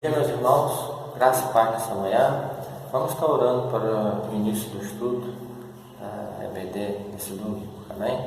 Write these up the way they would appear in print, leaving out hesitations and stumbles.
Bom dia, meus irmãos, graça e paz nessa manhã. Vamos estar orando para o início do estudo EBD nesse domingo, amém?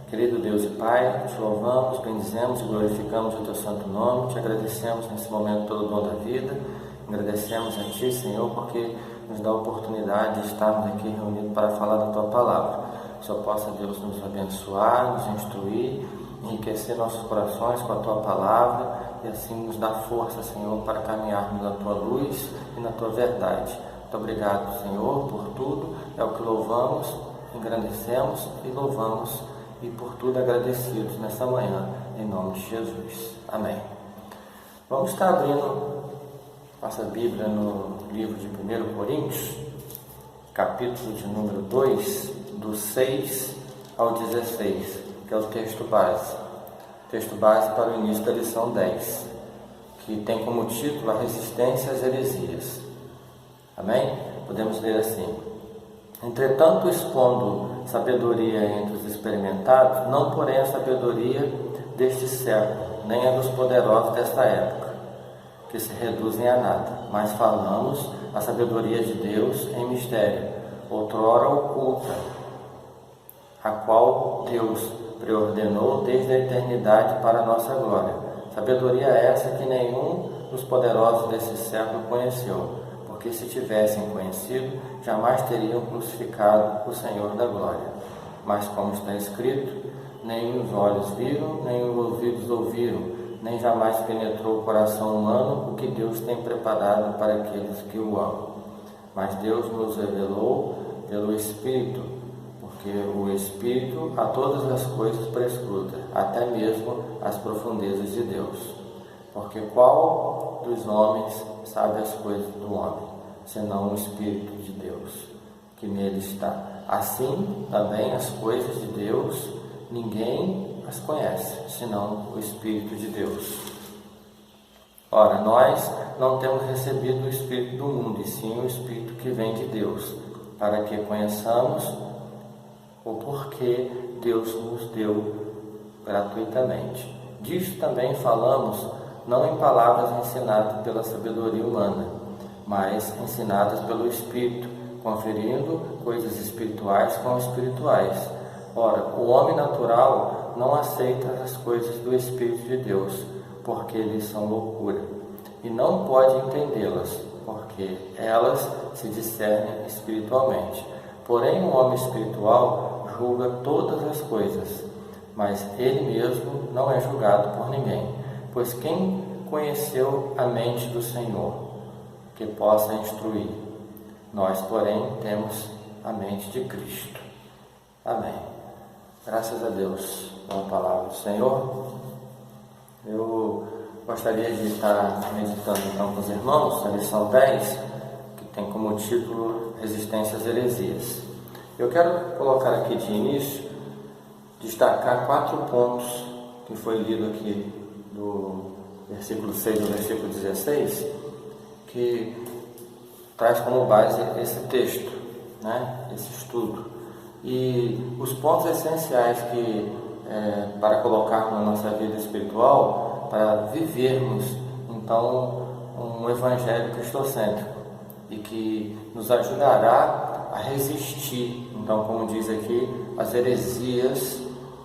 Querido Deus e Pai, te louvamos, bendizemos e glorificamos o teu santo nome, te agradecemos nesse momento pelo dom da vida, agradecemos a ti, Senhor, porque nos dá a oportunidade de estarmos aqui reunidos para falar da tua palavra. Que só possa Deus nos abençoar, nos instruir, enriquecer nossos corações com a tua palavra e assim nos dar força, Senhor, para caminharmos na tua luz e na tua verdade. Muito obrigado, Senhor, por tudo. É o que louvamos, engrandecemos e louvamos e por tudo agradecidos nessa manhã, em nome de Jesus. Amém. Vamos estar abrindo nossa Bíblia no livro de 1 Coríntios, capítulo de número 2, do 6 ao 16, que é o texto base. Texto base para o início da lição 10, que tem como título A Resistência às Heresias. Amém? Podemos ler assim: Entretanto, expondo sabedoria entre os experimentados, não porém a sabedoria deste século, nem a dos poderosos desta época, que se reduzem a nada, mas falamos a sabedoria de Deus em mistério, outrora oculta, a qual Deus preordenou desde a eternidade para a nossa glória. Sabedoria essa que nenhum dos poderosos desse século conheceu, porque se tivessem conhecido, jamais teriam crucificado o Senhor da glória. Mas como está escrito, nem os olhos viram, nem os ouvidos ouviram, nem jamais penetrou o coração humano o que Deus tem preparado para aqueles que o amam. Mas Deus nos revelou pelo Espírito, porque o Espírito a todas as coisas prescruta, até mesmo as profundezas de Deus. Porque qual dos homens sabe as coisas do homem, senão o Espírito de Deus, que nele está? Assim, também as coisas de Deus, ninguém as conhece, senão o Espírito de Deus. Ora, nós não temos recebido o Espírito do mundo, e sim o Espírito que vem de Deus, para que conheçamos o porquê Deus nos deu gratuitamente. Disso também falamos, não em palavras ensinadas pela sabedoria humana, mas ensinadas pelo Espírito, conferindo coisas espirituais com espirituais. Ora, o homem natural não aceita as coisas do Espírito de Deus, porque lhes são loucura, e não pode entendê-las, porque elas se discernem espiritualmente. Porém, o homem espiritual julga todas as coisas, mas ele mesmo não é julgado por ninguém. Pois quem conheceu a mente do Senhor, que possa instruir? Nós, porém, temos a mente de Cristo. Amém. Graças a Deus pela palavra do Senhor. Eu gostaria de estar meditando então com os irmãos a lição 10, que tem como título Resistência às Heresias. Eu quero colocar aqui de início, destacar 4 pontos que foi lido aqui do versículo 6 ao versículo 16, que traz como base esse texto, esse estudo. E os pontos essenciais que, para colocar na nossa vida espiritual, para vivermos, então, um evangelho cristocêntrico, e que nos ajudará a resistir, então, como diz aqui, as heresias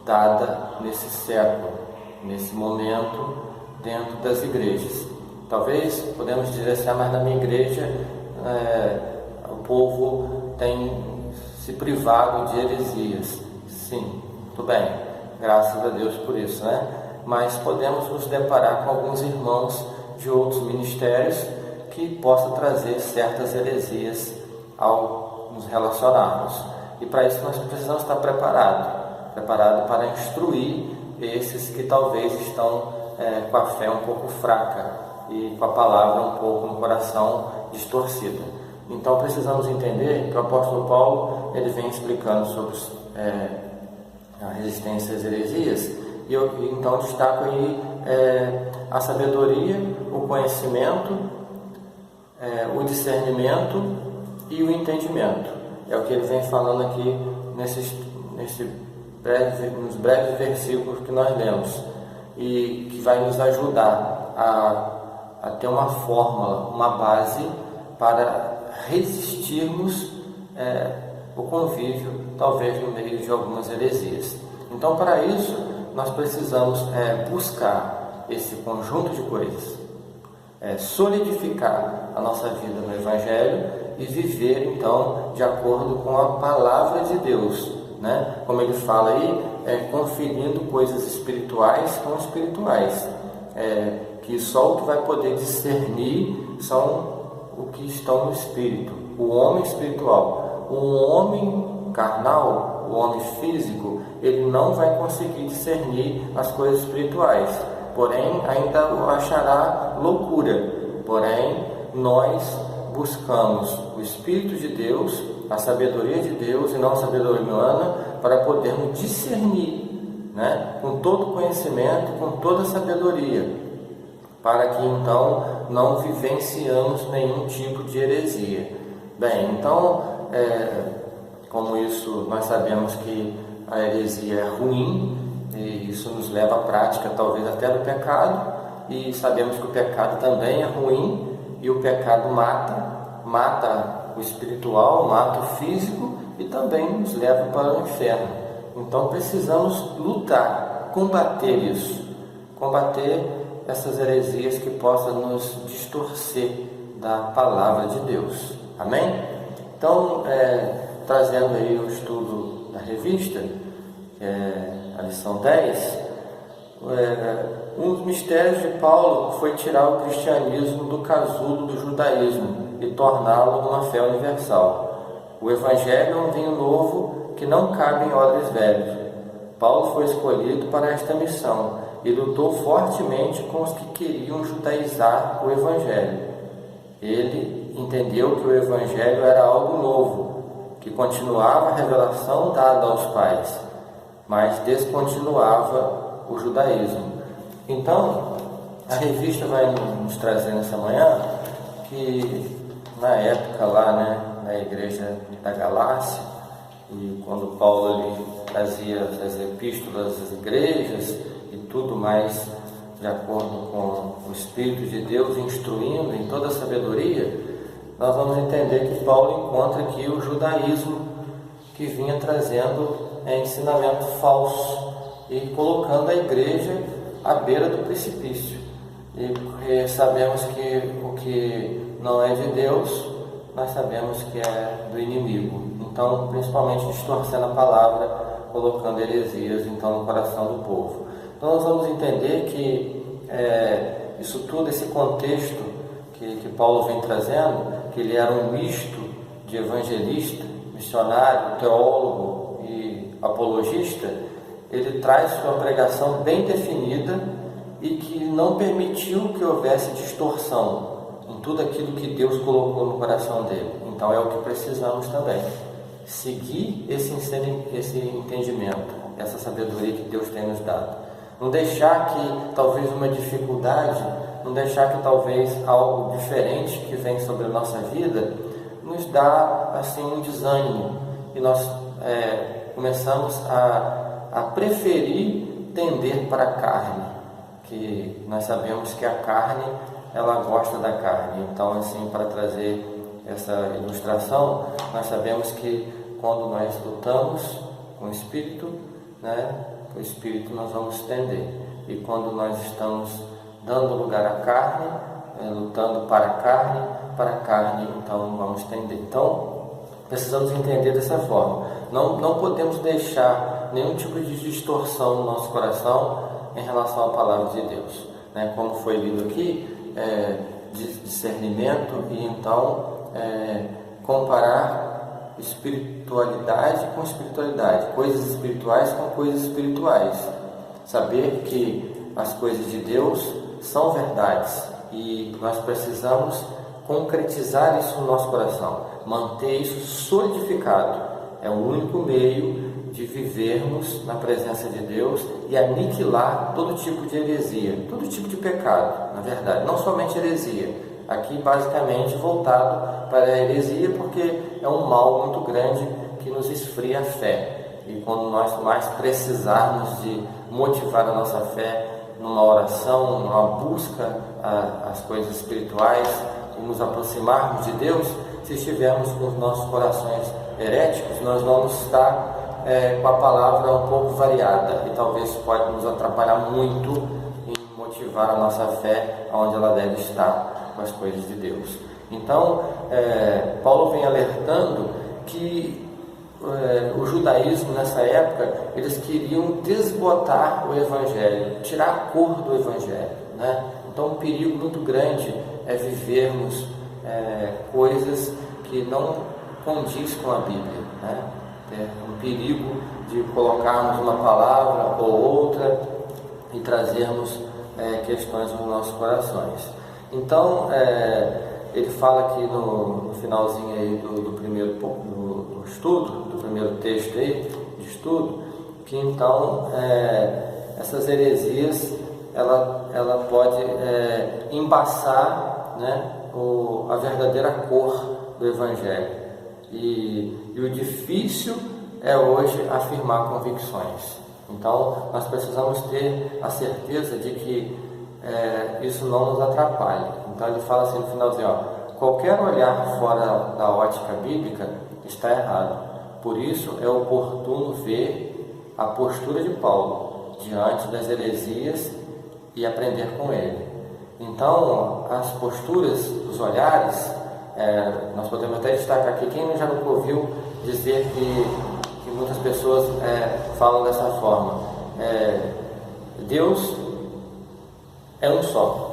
dadas nesse século, nesse momento, dentro das igrejas. Talvez podemos dizer assim, mas na minha igreja o povo tem se privado de heresias. Sim, tudo bem, graças a Deus por isso, Mas podemos nos deparar com alguns irmãos de outros ministérios que possam trazer certas heresias ao nos relacionarmos. E para isso nós precisamos estar preparados para instruir esses que talvez estão com a fé um pouco fraca e com a palavra um pouco no coração distorcida. Então precisamos entender que o apóstolo Paulo ele vem explicando sobre a resistência às heresias, e eu então destaco aí a sabedoria, o conhecimento, o discernimento e o entendimento. É o que ele vem falando aqui nos breves versículos que nós lemos, e que vai nos ajudar a ter uma fórmula, uma base para resistirmos o convívio, talvez no meio de algumas heresias. Então, para isso, nós precisamos buscar esse conjunto de coisas, solidificar a nossa vida no Evangelho e viver, então, de acordo com a Palavra de Deus, né? Como ele fala aí, conferindo coisas espirituais com espirituais, que só o que vai poder discernir são o que estão no Espírito, o homem espiritual. O homem carnal, o homem físico, ele não vai conseguir discernir as coisas espirituais, porém ainda o achará loucura. Porém, nós buscamos o Espírito de Deus, a sabedoria de Deus e não a sabedoria humana, para podermos discernir, né, com todo o conhecimento, com toda a sabedoria, para que então não vivenciamos nenhum tipo de heresia. Bem, então, como isso nós sabemos que a heresia é ruim, e isso nos leva à prática talvez até do pecado, e sabemos que o pecado também é ruim, e o pecado mata o espiritual, mata o físico e também nos leva para o inferno. Então precisamos lutar, combater isso, combater essas heresias que possam nos distorcer da palavra de Deus. Amém? Então, trazendo aí o estudo da revista, que é a lição 10, um dos mistérios de Paulo foi tirar o cristianismo do casulo do judaísmo e torná-lo numa fé universal. O Evangelho é um vinho novo que não cabe em odres velhos. Paulo foi escolhido para esta missão e lutou fortemente com os que queriam judaizar o Evangelho. Ele entendeu que o Evangelho era algo novo, que continuava a revelação dada aos pais, mas descontinuava o judaísmo. Então, a revista vai nos trazer nessa manhã que na época lá, né, na igreja da Galácia, e quando Paulo ele trazia as epístolas às igrejas e tudo mais de acordo com o Espírito de Deus instruindo em toda a sabedoria, nós vamos entender que Paulo encontra aqui o judaísmo que vinha trazendo ensinamento falso e colocando a igreja à beira do precipício. E porque sabemos que o que não é de Deus, nós sabemos que é do inimigo. Então, principalmente distorcendo a palavra, colocando heresias então no coração do povo. Então nós vamos entender que isso tudo, esse contexto que Paulo vem trazendo, que ele era um misto de evangelista, missionário, teólogo e apologista, ele traz sua pregação bem definida e que não permitiu que houvesse distorção em tudo aquilo que Deus colocou no coração dele. Então é o que precisamos também, seguir esse entendimento, essa sabedoria que Deus tem nos dado. Não deixar que talvez uma dificuldade, não deixar que talvez algo diferente que vem sobre a nossa vida nos dá assim um desânimo e nós começamos a preferir tender para a carne, que nós sabemos que a carne ela gosta da carne. Então, assim, para trazer essa ilustração, nós sabemos que quando nós lutamos com o Espírito, né, o Espírito nós vamos tender. E quando nós estamos dando lugar à carne, lutando para a carne, então vamos tender. Então, precisamos entender dessa forma. Não podemos deixar nenhum tipo de distorção no nosso coração em relação à palavra de Deus, né? Como foi lido aqui, discernimento e então comparar espiritualidade com espiritualidade, coisas espirituais com coisas espirituais, saber que as coisas de Deus são verdades e nós precisamos concretizar isso no nosso coração, manter isso solidificado. É o único meio de vivermos na presença de Deus e aniquilar todo tipo de heresia, todo tipo de pecado, na verdade, não somente heresia, aqui basicamente voltado para a heresia, porque é um mal muito grande que nos esfria a fé, e quando nós mais precisarmos de motivar a nossa fé numa oração, numa busca às coisas espirituais e nos aproximarmos de Deus, se estivermos com os nossos corações heréticos, nós vamos estar com a palavra um pouco variada e talvez pode nos atrapalhar muito em motivar a nossa fé onde ela deve estar com as coisas de Deus. Então, Paulo vem alertando que o judaísmo nessa época, eles queriam desbotar o Evangelho, tirar a cor do Evangelho, né? Então um perigo muito grande é vivermos coisas que não condiz com a Bíblia, né? É um perigo de colocarmos uma palavra ou outra e trazermos questões nos nossos corações. Então ele fala aqui no finalzinho aí do primeiro do estudo, do primeiro texto aí de estudo, que então essas heresias ela pode embaçar, né, a verdadeira cor do Evangelho. E o difícil é hoje afirmar convicções. Então nós precisamos ter a certeza de que isso não nos atrapalhe. Então ele fala assim no finalzinho, qualquer olhar fora da ótica bíblica está errado. Por isso é oportuno ver a postura de Paulo diante das heresias e aprender com ele. Então as posturas, os olhares, nós podemos até destacar aqui, quem já não ouviu dizer que muitas pessoas falam dessa forma, Deus é um só.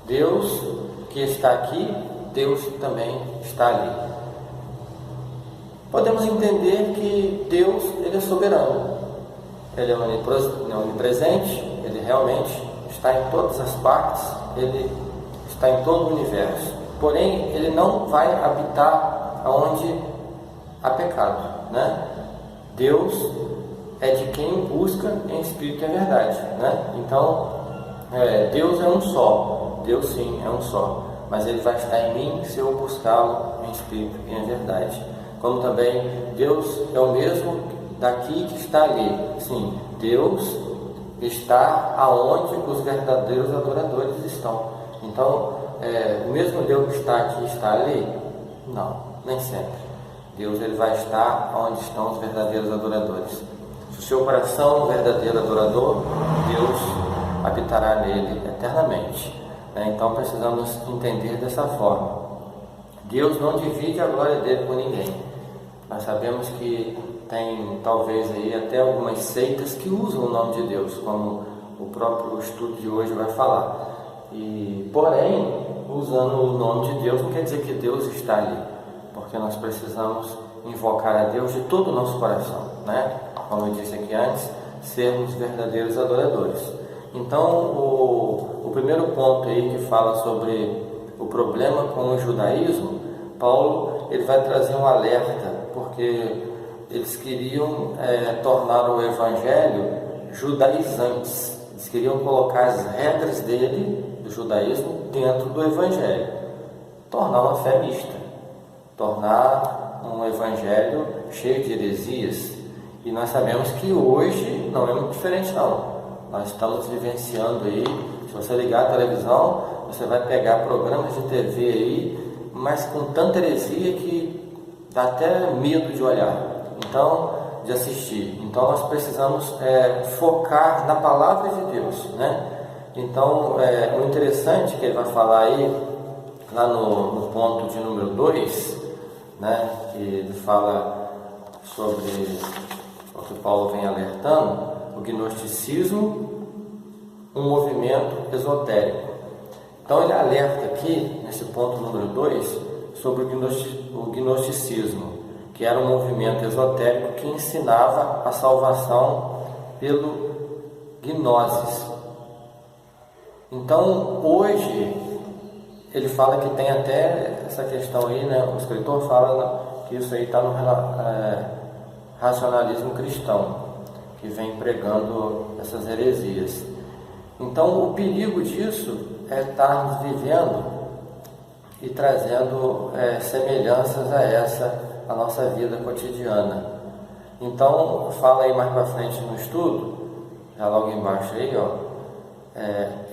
Deus que está aqui, Deus também está ali. Podemos entender que Deus, ele é soberano, ele é onipresente, ele realmente está em todas as partes, ele está em todo o universo. Porém, ele não vai habitar onde há pecado, né? Deus é de quem busca em espírito e em verdade, né? Então, Deus é um só, Deus sim é um só, mas ele vai estar em mim se eu buscá-lo em espírito e em verdade. Como também Deus é o mesmo daqui que está ali. Sim, Deus está aonde os verdadeiros adoradores estão. Então, o mesmo Deus que está aqui está ali? Não, nem sempre. Deus ele vai estar onde estão os verdadeiros adoradores. Se o seu coração é um verdadeiro adorador, Deus habitará nele eternamente. Então precisamos entender dessa forma. Deus não divide a glória dele com ninguém. Nós sabemos que tem talvez aí até algumas seitas que usam o nome de Deus, como o próprio estudo de hoje vai falar. Porém, usando o nome de Deus não quer dizer que Deus está ali, porque nós precisamos invocar a Deus de todo o nosso coração, né? Como eu disse aqui antes, sermos verdadeiros adoradores. Então, o primeiro ponto aí que fala sobre o problema com o judaísmo, Paulo ele vai trazer um alerta, porque eles queriam tornar o evangelho judaizantes. Eles queriam colocar as regras dele, do judaísmo, dentro do evangelho, tornar uma fé mista, tornar um evangelho cheio de heresias. E nós sabemos que hoje não é muito diferente não. Nós estamos vivenciando aí, se você ligar a televisão, você vai pegar programas de TV aí, mas com tanta heresia que dá até medo de olhar, então, de assistir. Então nós precisamos focar na palavra de Deus, né? Então, o interessante que ele vai falar aí, lá no ponto de número 2, né, que ele fala sobre o que Paulo vem alertando, o gnosticismo, um movimento esotérico. Então ele alerta aqui, nesse ponto número 2, sobre o gnosticismo, que era um movimento esotérico que ensinava a salvação pelo gnosis. Então hoje ele fala que tem até essa questão aí, né? O escritor fala que isso aí está no racionalismo cristão, que vem pregando essas heresias. Então o perigo disso é estarmos vivendo e trazendo semelhanças a nossa vida cotidiana. Então fala aí mais para frente no estudo, já logo embaixo aí,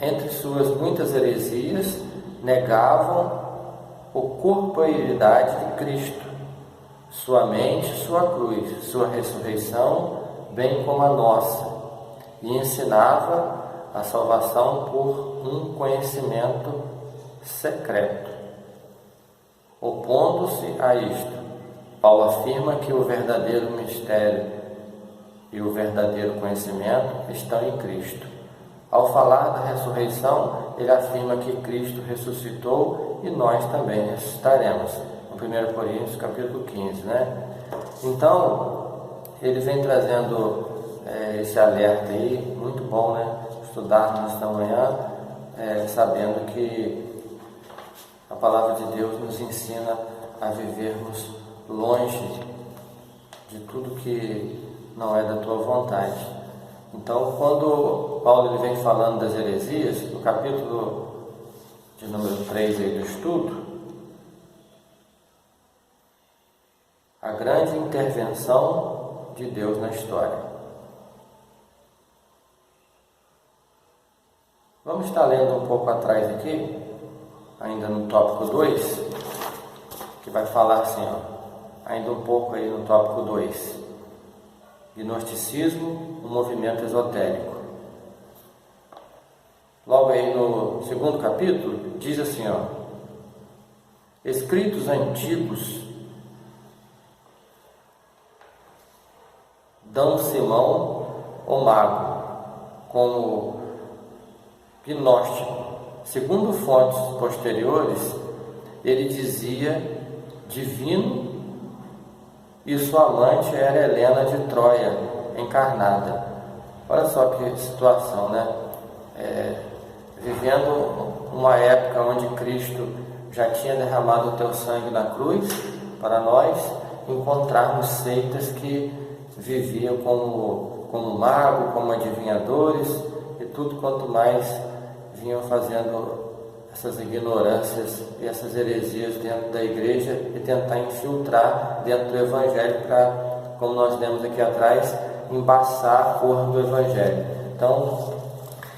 entre suas muitas heresias, negavam o corporeidade de Cristo, sua mente, sua cruz, sua ressurreição, bem como a nossa, e ensinava a salvação por um conhecimento secreto. Opondo-se a isto, Paulo afirma que o verdadeiro mistério e o verdadeiro conhecimento estão em Cristo. Ao falar da ressurreição, ele afirma que Cristo ressuscitou e nós também ressuscitaremos. No 1 Coríntios, capítulo 15, né? Então, ele vem trazendo esse alerta aí, muito bom, né? Estudarmos esta manhã, sabendo que a palavra de Deus nos ensina a vivermos longe de tudo que não é da tua vontade. Então, quando Paulo ele vem falando das heresias, no capítulo de número 3 aí do estudo, a grande intervenção de Deus na história. Vamos estar lendo um pouco atrás aqui, ainda no tópico 2, que vai falar assim, ainda um pouco aí no tópico 2. Gnosticismo, um movimento esotérico. Logo aí no segundo capítulo, diz assim, escritos antigos dão Simão o mago como gnóstico. Segundo fontes posteriores, ele dizia divino e sua amante era Helena de Troia, encarnada. Olha só que situação, né? Vivendo uma época onde Cristo já tinha derramado o teu sangue na cruz, para nós encontrarmos seitas que viviam como mago, como adivinhadores e tudo quanto mais vinham fazendo essas ignorâncias e essas heresias dentro da igreja e tentar infiltrar dentro do evangelho para, como nós lemos aqui atrás, embaçar a cor do evangelho. Então,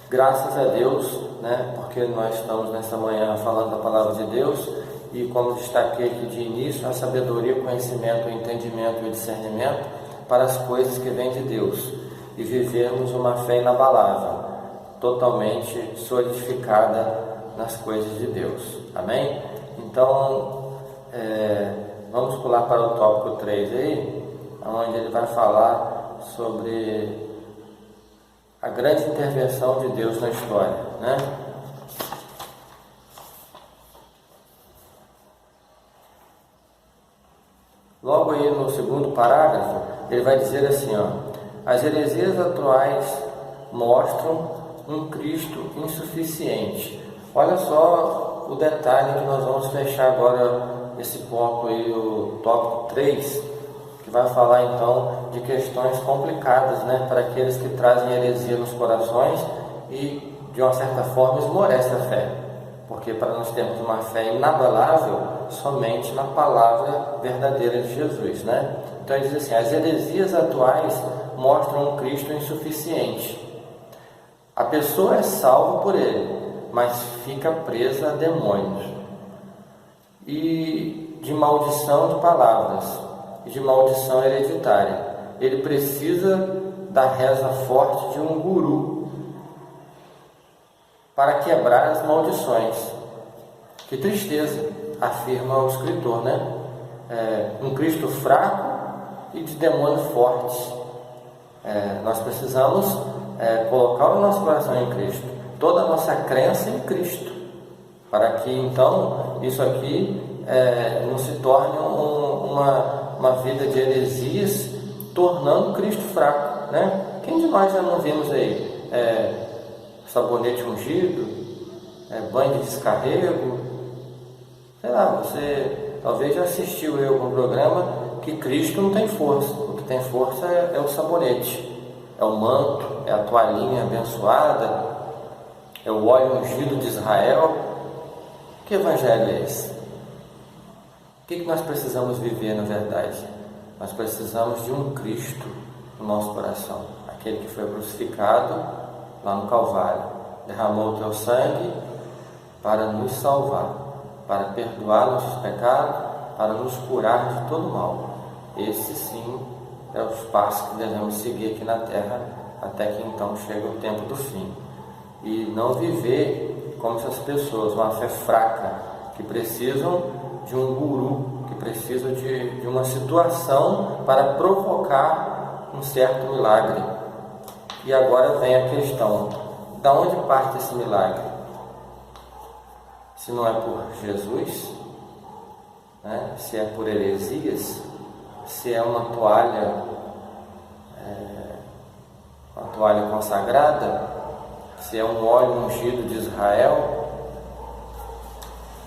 graças a Deus, né, porque nós estamos nessa manhã falando da palavra de Deus e, como destaquei aqui de início, a sabedoria, o conhecimento, o entendimento e o discernimento para as coisas que vêm de Deus e vivermos uma fé inabalável, totalmente solidificada nas coisas de Deus. Amém? Então, vamos pular para o tópico 3 aí, onde ele vai falar sobre a grande intervenção de Deus na história, né? Logo aí no segundo parágrafo, ele vai dizer assim, as heresias atuais mostram um Cristo insuficiente. Olha só o detalhe que nós vamos fechar agora esse ponto aí, o tópico 3, que vai falar então de questões complicadas, né, para aqueles que trazem heresia nos corações e de uma certa forma esmorece a fé, porque para nós termos uma fé inabalável somente na palavra verdadeira de Jesus, né? Então ele diz assim, as heresias atuais mostram um Cristo insuficiente. A pessoa é salva por ele, mas fica presa a demônios e de maldição de palavras e de maldição hereditária. Ele precisa da reza forte de um guru para quebrar as maldições. Que tristeza, afirma o escritor, né? Um Cristo fraco e de demônios fortes. Nós precisamos colocar o nosso coração em Cristo, toda a nossa crença em Cristo, para que então isso aqui não se torne uma vida de heresias, tornando Cristo fraco, né? Quem de nós já não vimos aí sabonete ungido, banho de descarrego? Sei lá, você talvez já assistiu em algum programa que Cristo não tem força. O que tem força é o sabonete, é o manto, é a toalhinha abençoada, é o óleo ungido de Israel. Que evangelho é esse? O que nós precisamos viver na verdade? Nós precisamos de um Cristo no nosso coração, aquele que foi crucificado lá no Calvário, derramou o teu sangue para nos salvar, para perdoar nossos pecados, para nos curar de todo mal. Esse sim é os passos que devemos seguir aqui na terra, até que então chegue o tempo do fim. E não viver como essas pessoas, uma fé fraca, que precisam de um guru, que precisam de uma situação para provocar um certo milagre. E agora vem a questão: da onde parte esse milagre? Se não é por Jesus, né? Se é por heresias, se é uma toalha consagrada, se é um óleo ungido de Israel,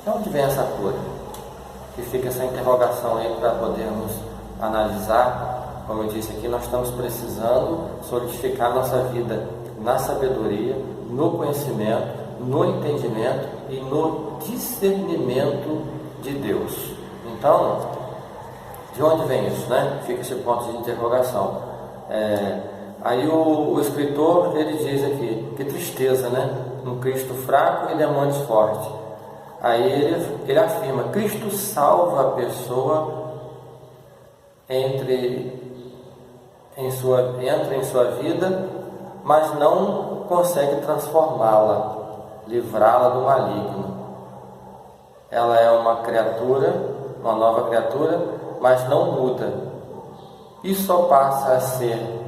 de onde vem essa cura? Que fica essa interrogação aí para podermos analisar. Como eu disse aqui, nós estamos precisando solidificar nossa vida na sabedoria, no conhecimento, no entendimento e no discernimento de Deus. Então, de onde vem isso, né? Fica esse ponto de interrogação. Aí o escritor, ele diz aqui, que tristeza, né? Um Cristo fraco e demônios fortes. Aí ele afirma: Cristo salva a pessoa, entra em sua vida, mas não consegue transformá-la, livrá-la do maligno. Ela é uma criatura, uma nova criatura, mas não muda. E só passa a ser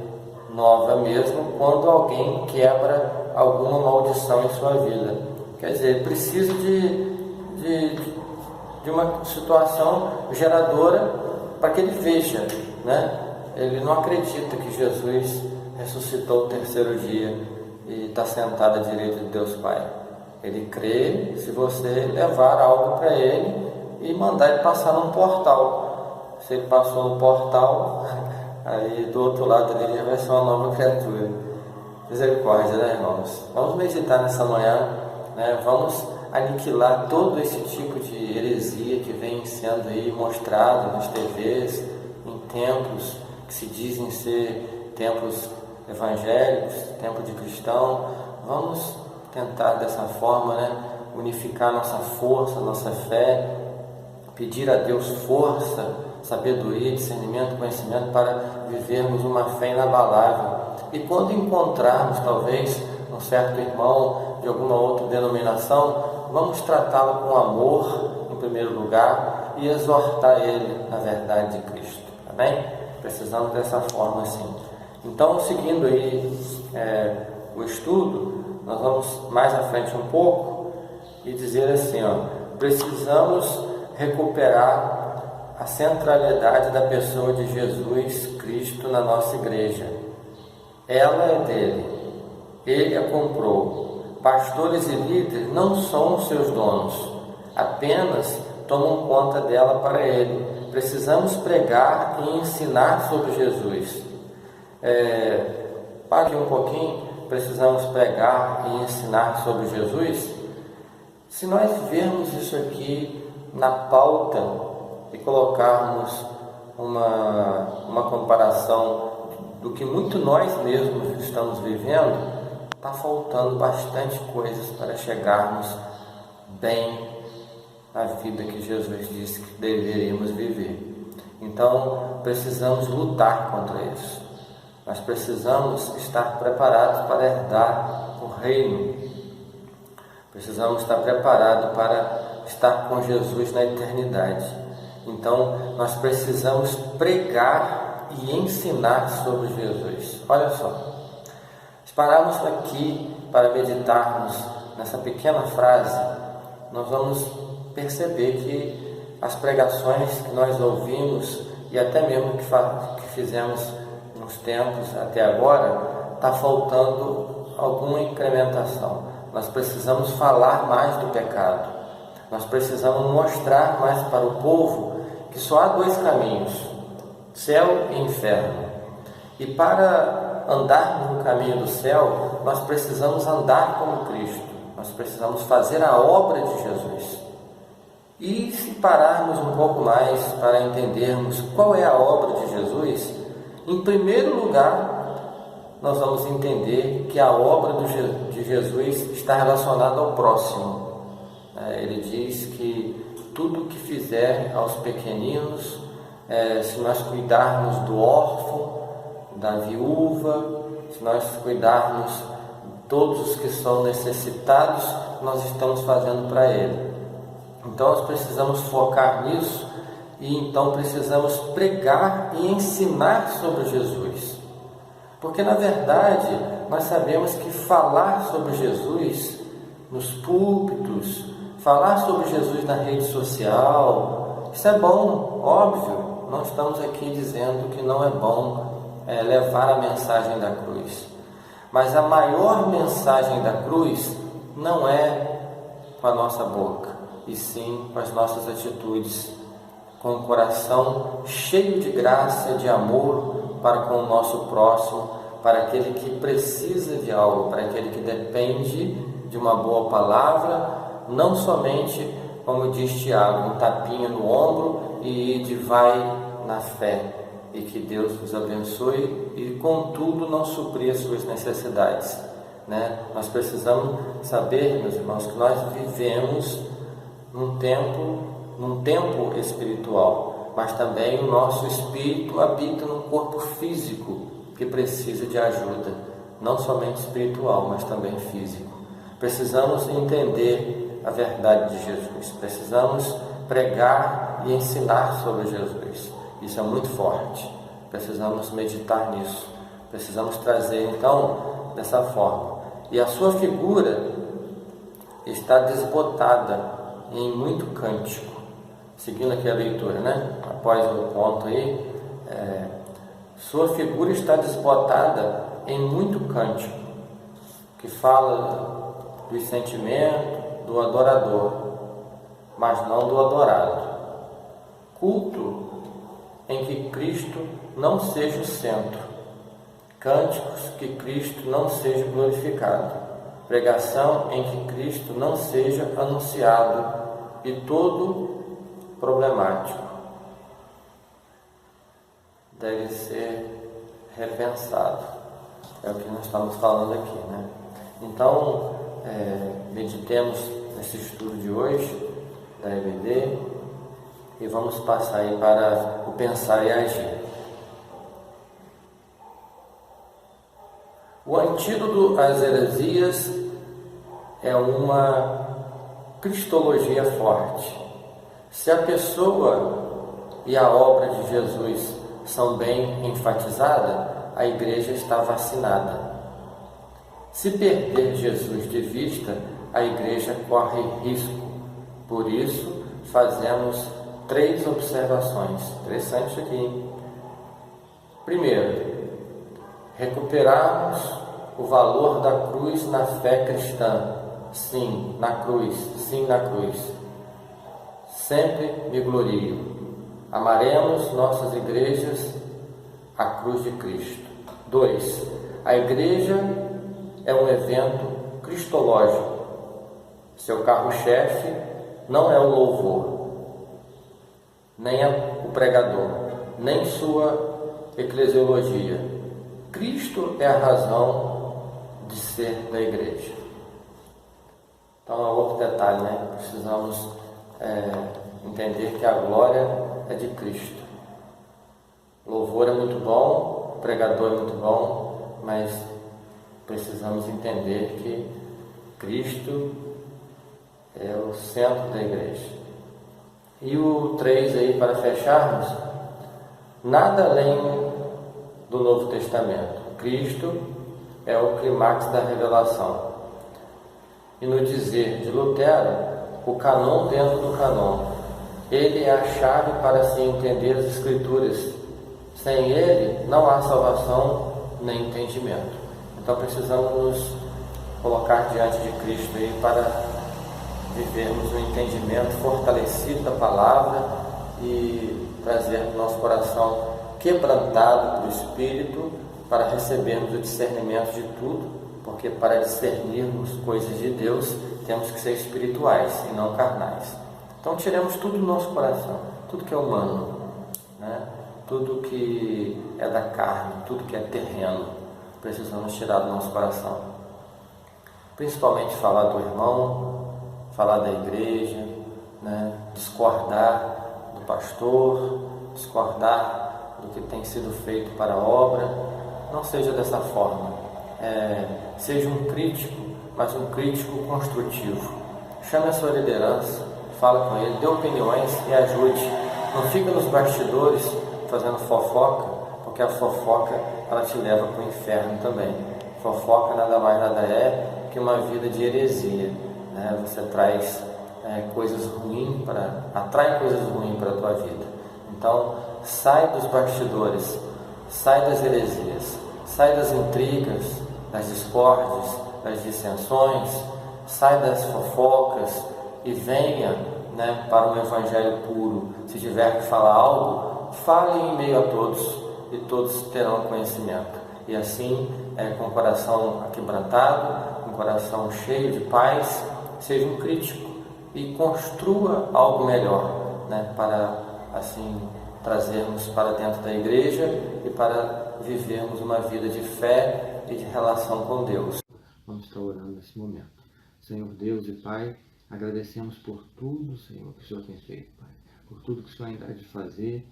nova mesmo quando alguém quebra alguma maldição em sua vida. Quer dizer, ele precisa de uma situação geradora para que ele veja, né? Ele não acredita que Jesus ressuscitou o terceiro dia e está sentado à direita de Deus Pai. Ele crê se você levar algo para ele e mandar ele passar num portal. Se ele passou no portal, aí do outro lado dele já vai ser uma nova criatura. Misericórdia, né, irmãos? Vamos meditar nessa manhã, né? Vamos aniquilar todo esse tipo de heresia que vem sendo aí mostrado nas TVs, em templos que se dizem ser templos evangélicos, templo de cristão. Vamos tentar dessa forma, né, unificar nossa força, nossa fé, pedir a Deus força, sabedoria, discernimento, conhecimento para vivermos uma fé inabalável. E quando encontrarmos talvez um certo irmão de alguma outra denominação, vamos tratá-lo com amor em primeiro lugar e exortar ele na verdade de Cristo. Amém? Precisamos dessa forma assim. Então, seguindo aí o estudo, nós vamos mais à frente um pouco e dizer assim, precisamos recuperar a centralidade da pessoa de Jesus Cristo na nossa igreja. Ela é dele, ele a comprou. Pastores e líderes não são os seus donos, apenas tomam conta dela para ele. Precisamos pregar e ensinar sobre Jesus. Pare um pouquinho. Precisamos pregar e ensinar sobre Jesus. Se nós vermos isso aqui na pauta e colocarmos uma comparação do que muito nós mesmos estamos vivendo, está faltando bastante coisas para chegarmos bem na vida que Jesus disse que deveríamos viver. Então, precisamos lutar contra isso. Nós precisamos estar preparados para herdar o reino. Precisamos estar preparados para estar com Jesus na eternidade. Então, nós precisamos pregar e ensinar sobre Jesus. Olha só, se pararmos aqui para meditarmos nessa pequena frase, nós vamos perceber que as pregações que nós ouvimos e até mesmo que fizemos nos tempos até agora, está faltando alguma incrementação. Nós precisamos falar mais do pecado. Nós precisamos mostrar mais para o povo que só há dois caminhos, céu e inferno. E para andarmos no caminho do céu, nós precisamos andar como Cristo. Nós precisamos fazer a obra de Jesus. E se pararmos um pouco mais para entendermos qual é a obra de Jesus, em primeiro lugar, nós vamos entender que a obra de Jesus está relacionada ao próximo. Ele diz que tudo que fizer aos pequeninos, se nós cuidarmos do órfão, da viúva, se nós cuidarmos de todos os que são necessitados, nós estamos fazendo para Ele. Então nós precisamos focar nisso e então precisamos pregar e ensinar sobre Jesus. Porque na verdade nós sabemos que falar sobre Jesus nos púlpitos, falar sobre Jesus na rede social, isso é bom, óbvio. Não estamos aqui dizendo que não é bom levar a mensagem da cruz. Mas a maior mensagem da cruz não é com a nossa boca, e sim com as nossas atitudes, com o coração cheio de graça, de amor para com o nosso próximo, para aquele que precisa de algo, para aquele que depende de uma boa palavra, não somente, como diz Tiago, um tapinha no ombro e vai na fé, e que Deus vos abençoe e contudo não suprir as suas necessidades, Nós precisamos saber, meus irmãos, que nós vivemos num tempo espiritual, mas também o nosso espírito habita num corpo físico que precisa de ajuda, não somente espiritual, mas também físico. Precisamos entender a verdade de Jesus, precisamos pregar e ensinar sobre Jesus. Isso é muito forte, precisamos meditar nisso, precisamos trazer então dessa forma. E a sua figura está desbotada em muito cântico, seguindo aqui a leitura, após o ponto aí, sua figura está desbotada em muito cântico, que fala do sentimento do adorador, mas não do adorado. Culto em que Cristo não seja o centro, cânticos que Cristo não seja glorificado, pregação em que Cristo não seja anunciado e todo problemático deve ser repensado. É o que nós estamos falando aqui, Então, meditemos nesse estudo de hoje da EBD e vamos passar aí para o pensar e agir. O antídoto às heresias é uma cristologia forte. Se a pessoa e a obra de Jesus são bem enfatizadas, a igreja está vacinada. Se perder Jesus de vista, a igreja corre risco. Por isso, fazemos 3 observações. Interessante aqui, hein? Primeiro, recuperarmos o valor da cruz na fé cristã. Sim, na cruz. Sim, na cruz. Sempre me glorio. Amaremos nossas igrejas à cruz de Cristo. 2. A igreja é um evento cristológico. Seu carro-chefe não é o louvor, nem o pregador, nem sua eclesiologia. Cristo é a razão de ser da igreja. Então é outro detalhe, Precisamos entender que a glória é de Cristo. O louvor é muito bom, o pregador é muito bom, mas precisamos entender que Cristo é o centro da igreja. E o 3 aí, para fecharmos, nada além do Novo Testamento. Cristo é o clímax da revelação. E no dizer de Lutero, o cânon dentro do cânon. Ele é a chave para se entender as Escrituras. Sem ele, não há salvação nem entendimento. Então precisamos nos colocar diante de Cristo aí para vivermos um entendimento fortalecido da palavra e trazer no nosso coração quebrantado pelo Espírito para recebermos o discernimento de tudo, porque para discernirmos coisas de Deus temos que ser espirituais e não carnais. Então tiremos tudo do nosso coração, tudo que é humano, tudo que é da carne, tudo que é terreno, precisamos tirar do nosso coração. Principalmente falar do irmão, falar da igreja, né? Discordar do pastor, discordar do que tem sido feito para a obra. Não seja dessa forma. Seja um crítico, mas um crítico construtivo. Chame a sua liderança, fala com ele, dê opiniões e ajude. Não fica nos bastidores fazendo fofoca, porque a fofoca ela te leva para o inferno também. Fofoca nada mais nada é que uma vida de heresia, né? Você traz coisas ruins atrai coisas ruins para a tua vida. Então, sai dos bastidores, sai das heresias, sai das intrigas, das discórdias, das dissensões, sai das fofocas e venha, né, para um evangelho puro. Se tiver que falar algo, fale em meio a todos e todos terão conhecimento. E assim, com o coração aquebrantado, com o coração cheio de paz, seja um crítico e construa algo melhor, né, para assim trazermos para dentro da igreja e para vivermos uma vida de fé e de relação com Deus. Vamos estar orando nesse momento. Senhor Deus e Pai, agradecemos por tudo, Senhor, que o Senhor tem feito, Pai, por tudo que o Senhor ainda há de fazer,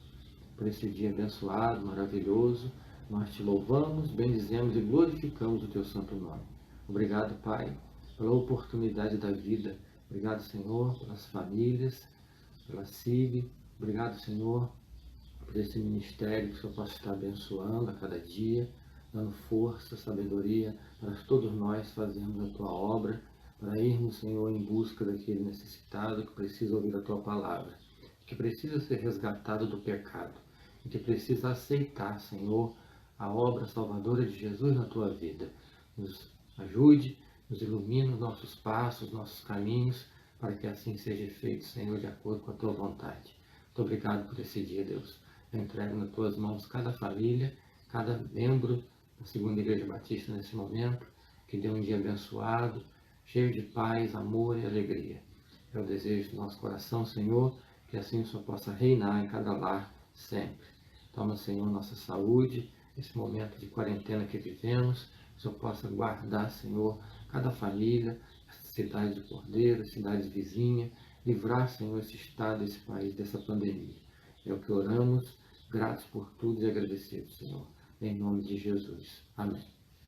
por esse dia abençoado, maravilhoso. Nós te louvamos, bendizemos e glorificamos o teu santo nome. Obrigado, Pai, pela oportunidade da vida. Obrigado, Senhor, pelas famílias, pela CIB. Obrigado, Senhor, por esse ministério que o Senhor possa estar abençoando a cada dia, dando força, sabedoria para todos nós fazermos a tua obra, para irmos, Senhor, em busca daquele necessitado que precisa ouvir a tua palavra, que precisa ser resgatado do pecado, e que precisa aceitar, Senhor, a obra salvadora de Jesus na tua vida. Nos ajude, nos ilumine os nossos passos, nossos caminhos, para que assim seja feito, Senhor, de acordo com a tua vontade. Muito obrigado por esse dia, Deus. Eu entrego nas tuas mãos cada família, cada membro da Segunda Igreja Batista nesse momento, que dê um dia abençoado, cheio de paz, amor e alegria. É o desejo do nosso coração, Senhor, que assim o Senhor possa reinar em cada lar sempre. Toma, Senhor, nossa saúde, esse momento de quarentena que vivemos, que o Senhor possa guardar, Senhor, cada família, cidade de Cordeiro, cidade vizinha, livrar, Senhor, esse estado, esse país dessa pandemia. É o que oramos, gratos por tudo e agradecidos, Senhor. Em nome de Jesus. Amém.